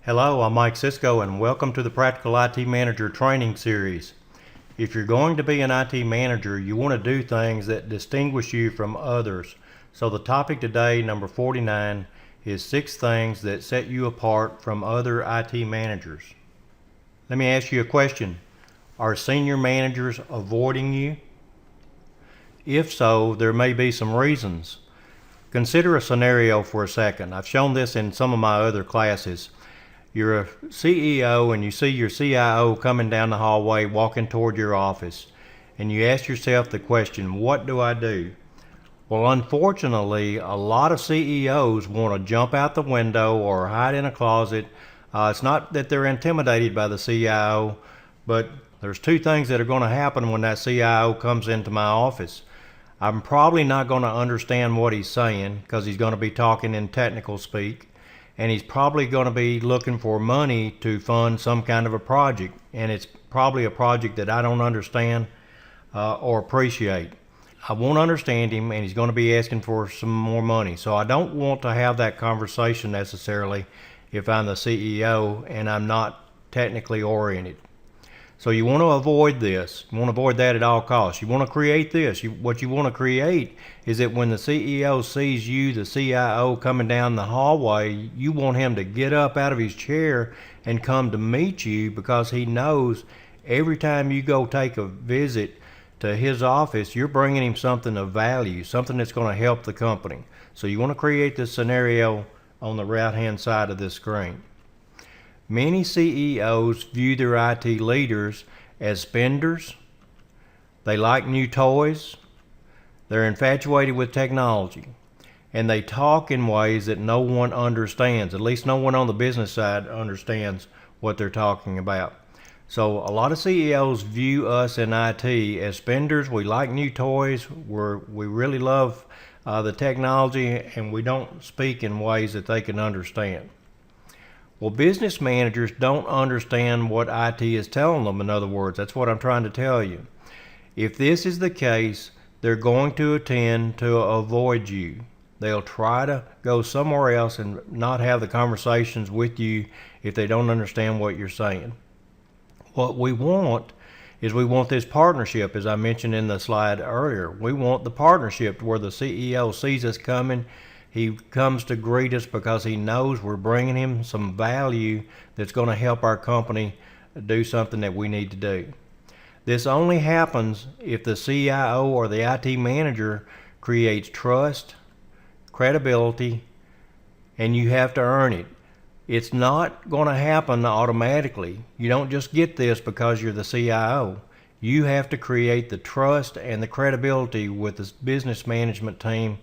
Hello, I'm Mike Sisco and welcome to the Practical IT Manager Training Series. If you're going to be an IT manager, you want to do things that distinguish you from others. So the topic today, number 49, is 6 things that set you apart from other IT managers. Let me ask you a question. Are senior managers avoiding you? If so, there may be some reasons. Consider a scenario for a second. I've shown this in some of my other classes. You're a CEO and you see your CIO coming down the hallway, walking toward your office, and you ask yourself the question, what do I do? Well, unfortunately, a lot of CEOs want to jump out the window or hide in a closet. It's not that they're intimidated by the CIO, but there's 2 things that are going to happen when that CIO comes into my office. I'm probably not going to understand what he's saying because he's going to be talking in technical speak. And he's probably going to be looking for money to fund some kind of a project, and it's probably a project that I don't understand or appreciate. I won't understand him, and he's going to be asking for some more money. So I don't want to have that conversation necessarily if I'm the CEO and I'm not technically oriented. So you want to avoid this. You want to avoid that at all costs. You want to create this. What you want to create is that when the CEO sees you, the CIO, coming down the hallway, you want him to get up out of his chair and come to meet you because he knows every time you go take a visit to his office, you're bringing him something of value, something that's going to help the company. So you want to create this scenario on the right-hand side of this screen. Many CEOs view their IT leaders as spenders. They like new toys. They're infatuated with technology. And they talk in ways that no one understands. At least no one on the business side understands what they're talking about. So a lot of CEOs view us in IT as spenders. We like new toys. We really love the technology, and we don't speak in ways that they can understand. Well, business managers don't understand what IT is telling them. In other words, that's what I'm trying to tell you. If this is the case, they're going to tend to avoid you. They'll try to go somewhere else and not have the conversations with you if they don't understand what you're saying. What we want is we want this partnership, as I mentioned in the slide earlier. We want the partnership where the CEO sees us coming. He comes to greet us because he knows we're bringing him some value that's going to help our company do something that we need to do. This only happens if the CIO or the IT manager creates trust, credibility, and you have to earn it. It's not going to happen automatically. You don't just get this because you're the CIO. You have to create the trust and the credibility with the business management team.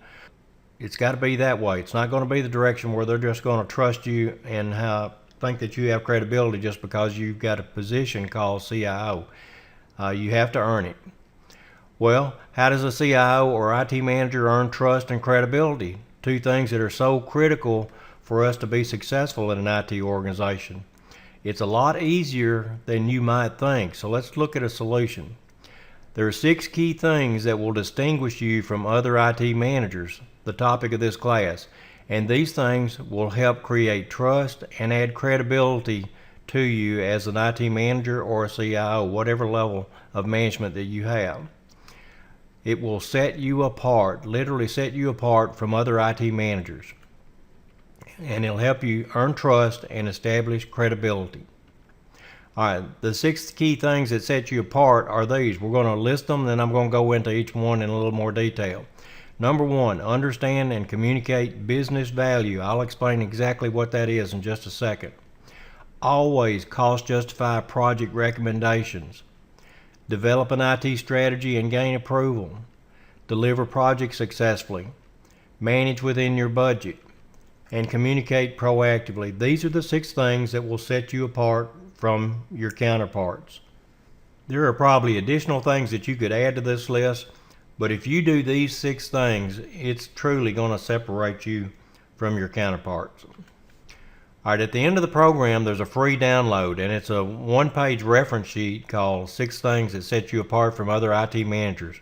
It's got to be that way. It's not going to be the direction where they're just going to trust you and think that you have credibility just because you've got a position called CIO. You have to earn it. Well, how does a CIO or IT manager earn trust and credibility? 2 things that are so critical for us to be successful in an IT organization. It's a lot easier than you might think. So let's look at a solution. There are 6 key things that will distinguish you from other IT managers, the topic of this class. And these things will help create trust and add credibility to you as an IT manager or a CIO, whatever level of management that you have. It will set you apart, literally set you apart from other IT managers. And it'll help you earn trust and establish credibility. All right, the 6 key things that set you apart are these. We're going to list them, then I'm going to go into each one in a little more detail. Number 1, understand and communicate business value. I'll explain exactly what that is in just a second. Always cost justify project recommendations. Develop an IT strategy and gain approval. Deliver projects successfully. Manage within your budget. And communicate proactively. These are the 6 things that will set you apart from your counterparts. There are probably additional things that you could add to this list, but if you do these 6 things, it's truly going to separate you from your counterparts. All right, at the end of the program, there's a free download, and it's a 1-page reference sheet called 6 Things That Set You Apart from Other IT Managers.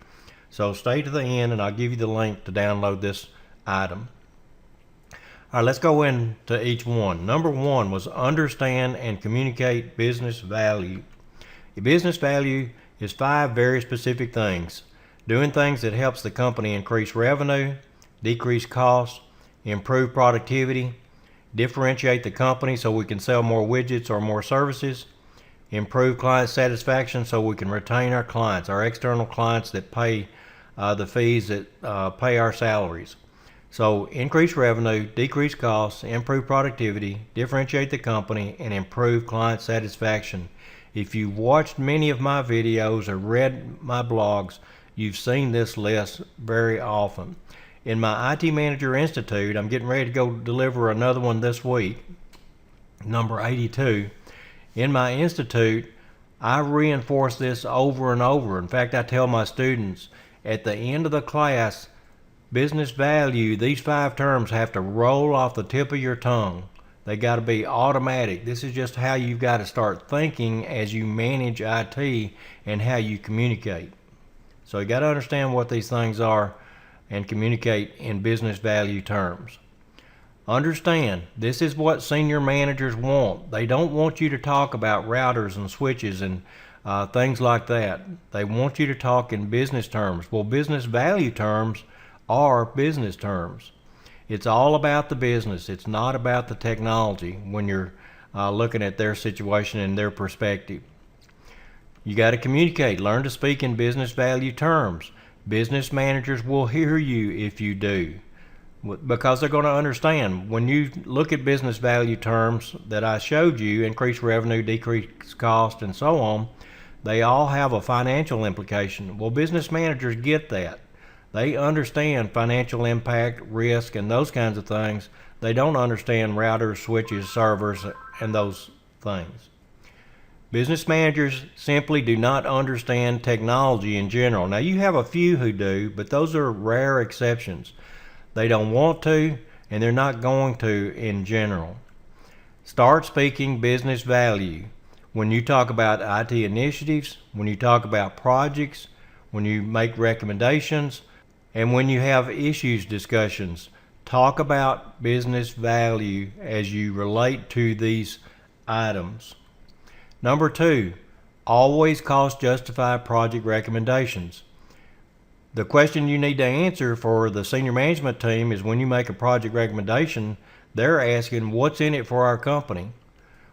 So stay to the end, and I'll give you the link to download this item. All right, let's go into each one. Number one was understand and communicate business value. The business value is 5 very specific things. Doing things that helps the company increase revenue, decrease costs, improve productivity, differentiate the company so we can sell more widgets or more services, improve client satisfaction so we can retain our clients, our external clients that pay the fees that pay our salaries. So increase revenue, decrease costs, improve productivity, differentiate the company, and improve client satisfaction. If you've watched many of my videos or read my blogs, you've seen this list very often. In my IT Manager Institute, I'm getting ready to go deliver another one this week, number 82. In my institute, I reinforce this over and over. In fact, I tell my students at the end of the class, business value, these 5 terms have to roll off the tip of your tongue. They got to be automatic. This is just how you've got to start thinking as you manage IT and how you communicate. So you got to understand what these things are and communicate in business value terms. Understand, this is what senior managers want. They don't want you to talk about routers and switches and things like that. They want you to talk in business terms. Well, business value terms are business terms. It's all about the business. It's not about the technology when you're looking at their situation and their perspective. You got to communicate. Learn to speak in business value terms. Business managers will hear you if you do, because they're going to understand. When you look at business value terms that I showed you, increase revenue, decrease cost, and so on, they all have a financial implication. Well, business managers get that. They understand financial impact, risk, and those kinds of things. They don't understand routers, switches, servers, and those things. Business managers simply do not understand technology in general. Now, you have a few who do, but those are rare exceptions. They don't want to, and they're not going to in general. Start speaking business value. When you talk about IT initiatives, when you talk about projects, when you make recommendations, and when you have issues discussions, talk about business value as you relate to these items. Number 2, always cost justify project recommendations. The question you need to answer for the senior management team is when you make a project recommendation, they're asking what's in it for our company.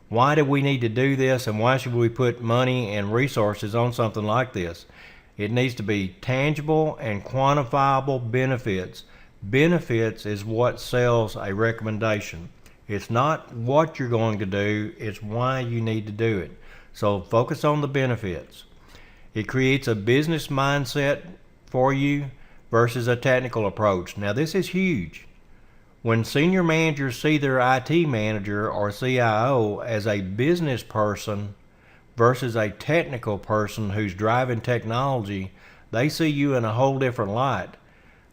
Why do we need to do this, and why should we put money and resources on something like this? It needs to be tangible and quantifiable benefits. Benefits is what sells a recommendation. It's not what you're going to do, it's why you need to do it. So focus on the benefits. It creates a business mindset for you versus a technical approach. Now, this is huge. When senior managers see their IT manager or CIO as a business person versus a technical person who's driving technology, they see you in a whole different light.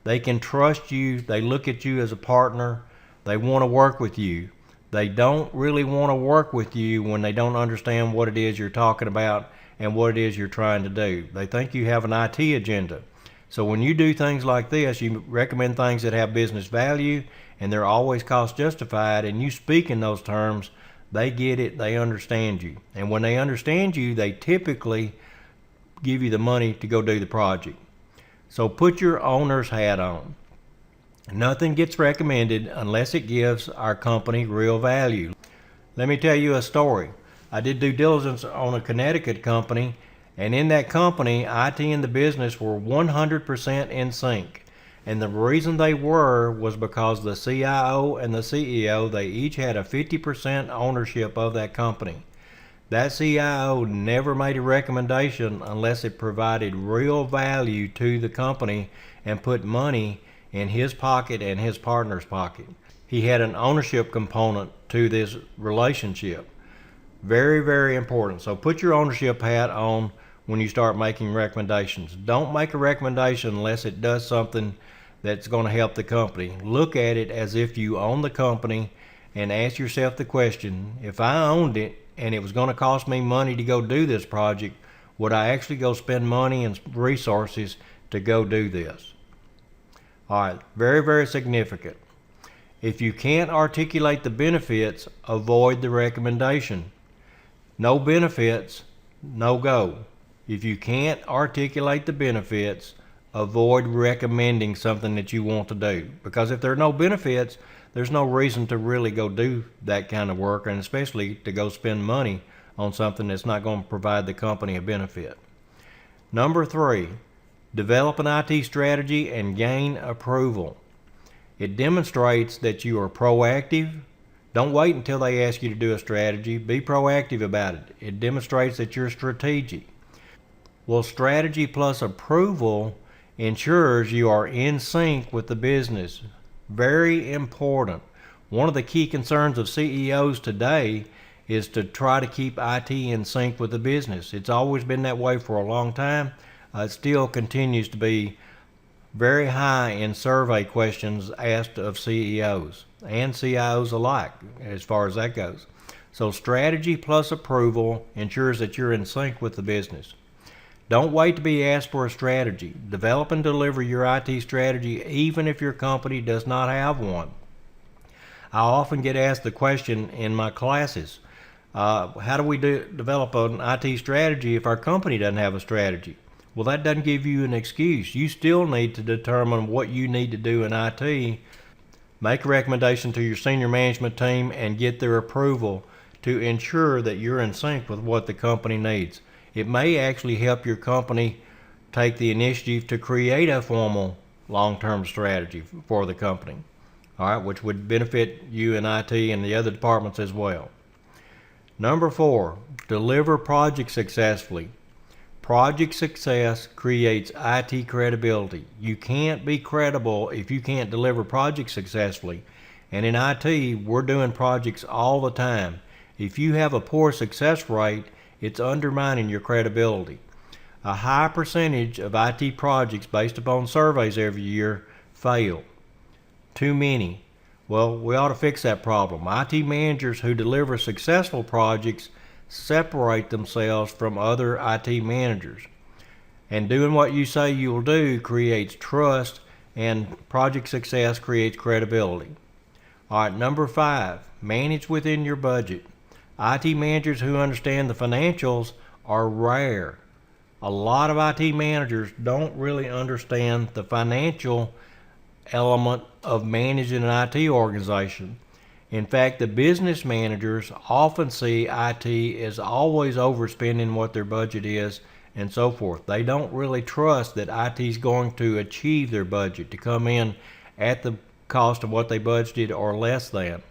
They can trust you. They look at you as a partner. They want to work with you. They don't really want to work with you when they don't understand what it is you're talking about and what it is you're trying to do. They think you have an IT agenda. So when you do things like this, you recommend things that have business value and they're always cost justified, and you speak in those terms, they get it, they understand you. And when they understand you, they typically give you the money to go do the project. So put your owner's hat on. Nothing gets recommended unless it gives our company real value. Let me tell you a story. I did due diligence on a Connecticut company, and in that company, IT and the business were 100% in sync. And the reason they was because the CIO and the CEO, they each had a 50% ownership of that company. That CIO never made a recommendation unless it provided real value to the company and put money in his pocket and his partner's pocket. He had an ownership component to this relationship. Very, very important. So put your ownership hat on when you start making recommendations. Don't make a recommendation unless it does something that's going to help the company. Look at it as if you own the company and ask yourself the question, if I owned it and it was going to cost me money to go do this project, would I actually go spend money and resources to go do this? All right, very, very significant. If you can't articulate the benefits, avoid the recommendation. No benefits, no go. If you can't articulate the benefits, avoid recommending something that you want to do. Because if there are no benefits, there's no reason to really go do that kind of work, and especially to go spend money on something that's not going to provide the company a benefit. Number 3, develop an IT strategy and gain approval. It demonstrates that you are proactive. Don't wait until they ask you to do a strategy. Be proactive about it. It demonstrates that you're strategic. Well, strategy plus approval ensures you are in sync with the business. Very important. One of the key concerns of CEOs today is to try to keep IT in sync with the business. It's always been that way for a long time. It still continues to be very high in survey questions asked of CEOs and CIOs alike as far as that goes. So strategy plus approval ensures that you're in sync with the business. Don't wait to be asked for a strategy. Develop and deliver your IT strategy even if your company does not have one. I often get asked the question in my classes, how do we develop an IT strategy if our company doesn't have a strategy? Well, that doesn't give you an excuse. You still need to determine what you need to do in IT, make a recommendation to your senior management team, and get their approval to ensure that you're in sync with what the company needs. It may actually help your company take the initiative to create a formal long-term strategy for the company, all right, which would benefit you in IT and the other departments as well. Number 4, deliver projects successfully. Project success creates IT credibility. You can't be credible if you can't deliver projects successfully. And in IT, we're doing projects all the time. If you have a poor success rate, it's undermining your credibility. A high percentage of IT projects based upon surveys every year fail. Too many. Well, we ought to fix that problem. IT managers who deliver successful projects separate themselves from other IT managers. And doing what you say you will do creates trust, and project success creates credibility. All right, number 5, manage within your budget. IT managers who understand the financials are rare. A lot of IT managers don't really understand the financial element of managing an IT organization. In fact, the business managers often see IT as always overspending what their budget is and so forth. They don't really trust that IT is going to achieve their budget, to come in at the cost of what they budgeted or less than.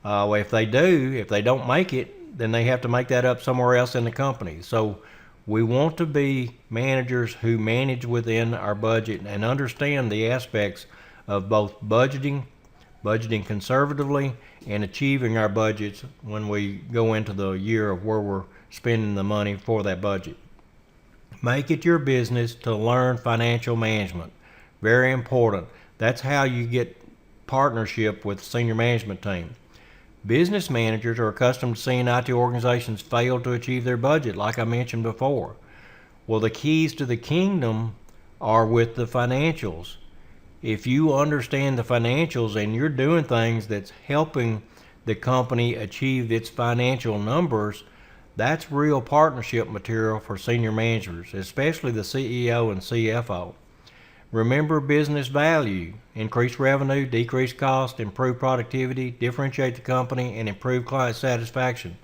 If they don't make it, then they have to make that up somewhere else in the company. So we want to be managers who manage within our budget and understand the aspects of both budgeting conservatively, and achieving our budgets when we go into the year of where we're spending the money for that budget. Make it your business to learn financial management. Very important. That's how you get partnership with the senior management team. Business managers are accustomed to seeing IT organizations fail to achieve their budget, like I mentioned before. Well, the keys to the kingdom are with the financials. If you understand the financials and you're doing things that's helping the company achieve its financial numbers, that's real partnership material for senior managers, especially the CEO and CFO. Remember business value: increase revenue, decrease cost, improve productivity, differentiate the company, and improve client satisfaction.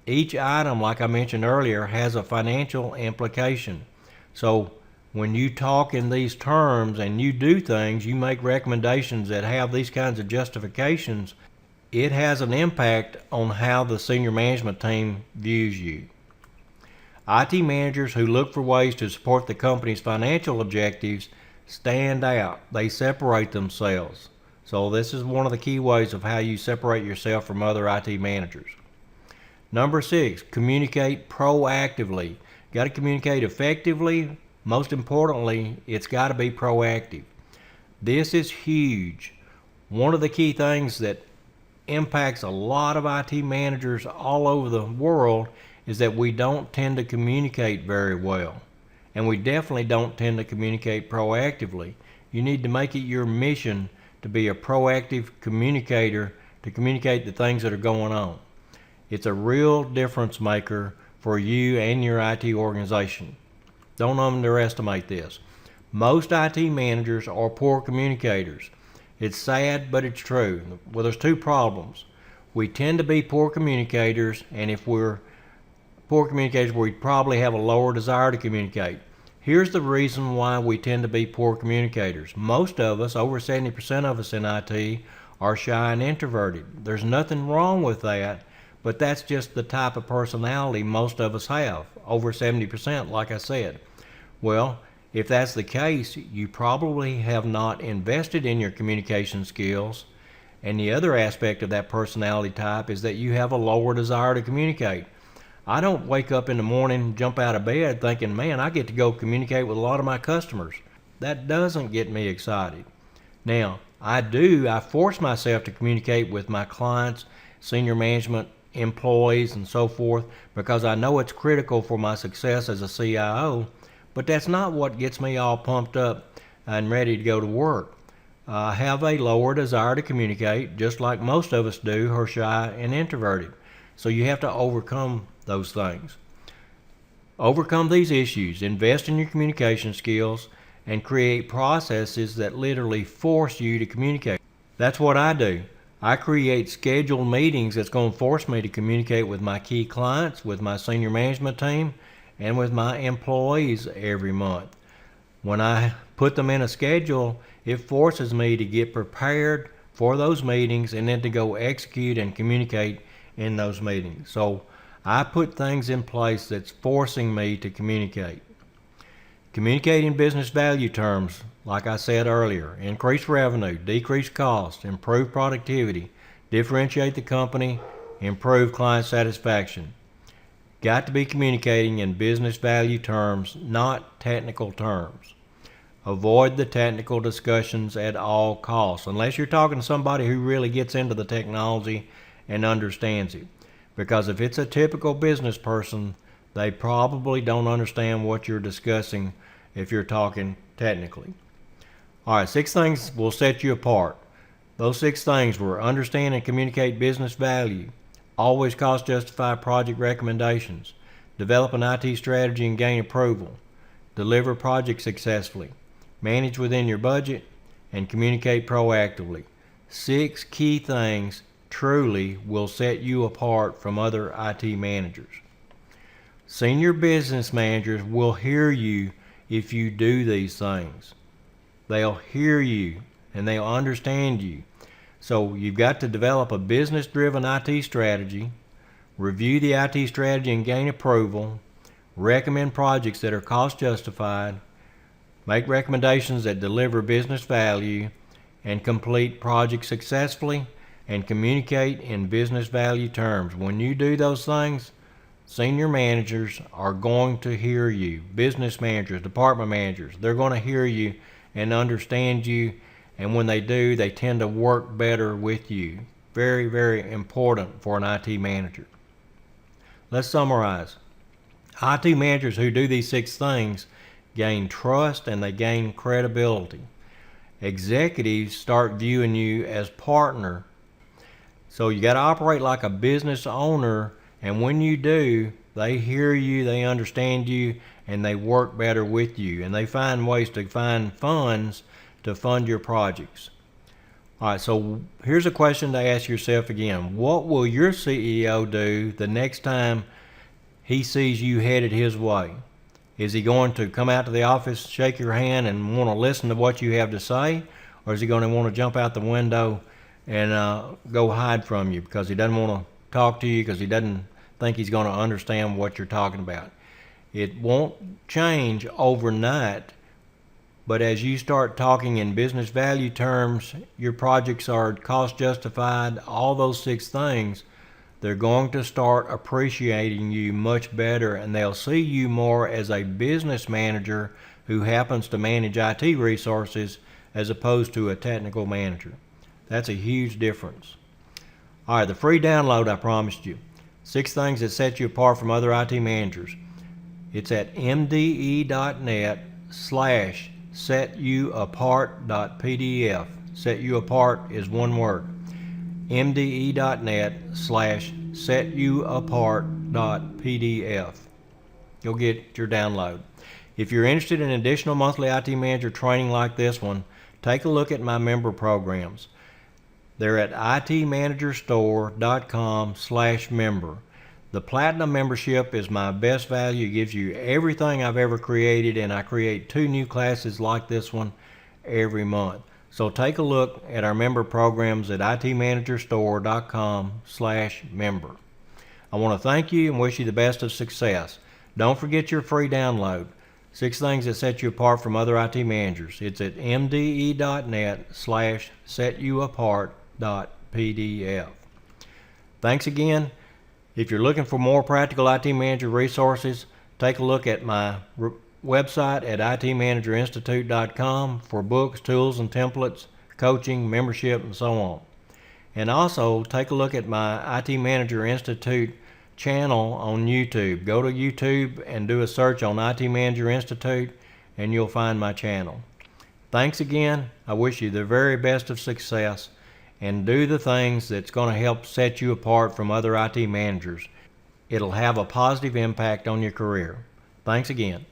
Each item, like I mentioned earlier, has a financial implication. So when you talk in these terms and you do things, you make recommendations that have these kinds of justifications, it has an impact on how the senior management team views you. IT managers who look for ways to support the company's financial objectives stand out. They separate themselves. So this is one of the key ways of how you separate yourself from other IT managers. Number 6, communicate proactively. You got to communicate effectively. Most importantly, it's got to be proactive. This is huge. One of the key things that impacts a lot of IT managers all over the world is that we don't tend to communicate very well. And we definitely don't tend to communicate proactively. You need to make it your mission to be a proactive communicator to communicate the things that are going on. It's a real difference maker for you and your IT organization. Don't underestimate this. Most IT managers are poor communicators. It's sad, but it's true. Well, there's two problems. We tend to be poor communicators, and if we're poor communicators, we probably have a lower desire to communicate. Here's the reason why we tend to be poor communicators. Most of us, over 70% of us in IT, are shy and introverted. There's nothing wrong with that, but that's just the type of personality most of us have, over 70%, like I said. Well, if that's the case, you probably have not invested in your communication skills. And the other aspect of that personality type is that you have a lower desire to communicate. I don't wake up in the morning, jump out of bed thinking, man, I get to go communicate with a lot of my customers. That doesn't get me excited. Now, I force myself to communicate with my clients, senior management, employees, and so forth, because I know it's critical for my success as a CIO, but that's not what gets me all pumped up and ready to go to work. I have a lower desire to communicate, just like most of us do who are shy and introverted. So you have to overcome those things. Overcome these issues, invest in your communication skills, and create processes that literally force you to communicate. That's what I do. I create scheduled meetings that's going to force me to communicate with my key clients, with my senior management team, and with my employees every month. When I put them in a schedule, it forces me to get prepared for those meetings and then to go execute and communicate in those meetings. So I put things in place that's forcing me to communicate. Communicate in business value terms, like I said earlier: increase revenue, decrease cost, improve productivity, differentiate the company, improve client satisfaction. Got to be communicating in business value terms, not technical terms. Avoid the technical discussions at all costs, unless you're talking to somebody who really gets into the technology and understands it. Because if it's a typical business person, they probably don't understand what you're discussing if you're talking technically. All right, 6 things will set you apart. Those 6 things were: understand and communicate business value, always cost justify project recommendations, develop an IT strategy and gain approval, deliver projects successfully, manage within your budget, and communicate proactively. 6 key things truly will set you apart from other IT managers. Senior business managers will hear you if you do these things. They'll hear you and they'll understand you. So you've got to develop a business-driven IT strategy, review the IT strategy and gain approval, recommend projects that are cost justified, make recommendations that deliver business value, and complete projects successfully, and communicate in business value terms. When you do those things, senior managers are going to hear you. Business managers, department managers, they're going to hear you and understand you, and when they do, they tend to work better with you. Very, very important for an IT manager. Let's summarize. IT managers who do these 6 things gain trust and they gain credibility. Executives start viewing you as partner. So you got to operate like a business owner, and when you do, they hear you, they understand you, and they work better with you, and they find ways to find funds to fund your projects. All right, so here's a question to ask yourself again. What will your CEO do the next time he sees you headed his way? Is he going to come out to the office, shake your hand, and want to listen to what you have to say? Or is he going to want to jump out the window and go hide from you because he doesn't want to talk to you because he doesn't think he's going to understand what you're talking about? It won't change overnight, but as you start talking in business value terms, your projects are cost justified, all those 6 things, they're going to start appreciating you much better, and they'll see you more as a business manager who happens to manage IT resources as opposed to a technical manager. That's a huge difference. All right, the free download I promised you. 6 things that set you apart from other IT managers. It's at mde.net/setyouapart.pdf. Set You Apart is one word. mde.net/setyouapart.pdf. You'll get your download. If you're interested in additional monthly IT manager training like this one, take a look at my member programs. They're at itmanagerstore.com/member. The Platinum membership is my best value. It gives you everything I've ever created, and I create 2 new classes like this one every month. So take a look at our member programs at itmanagerstore.com/member. I want to thank you and wish you the best of success. Don't forget your free download, 6 things that set you apart from other IT managers. It's at mde.net/setyouapart.pdf. Thanks again. If you're looking for more practical IT manager resources, take a look at my website at itmanagerinstitute.com for books, tools, and templates, coaching, membership, and so on. And also take a look at my IT Manager Institute channel on YouTube. Go to YouTube and do a search on IT Manager Institute, and you'll find my channel. Thanks again. I wish you the very best of success, and do the things that's going to help set you apart from other IT managers. It'll have a positive impact on your career. Thanks again.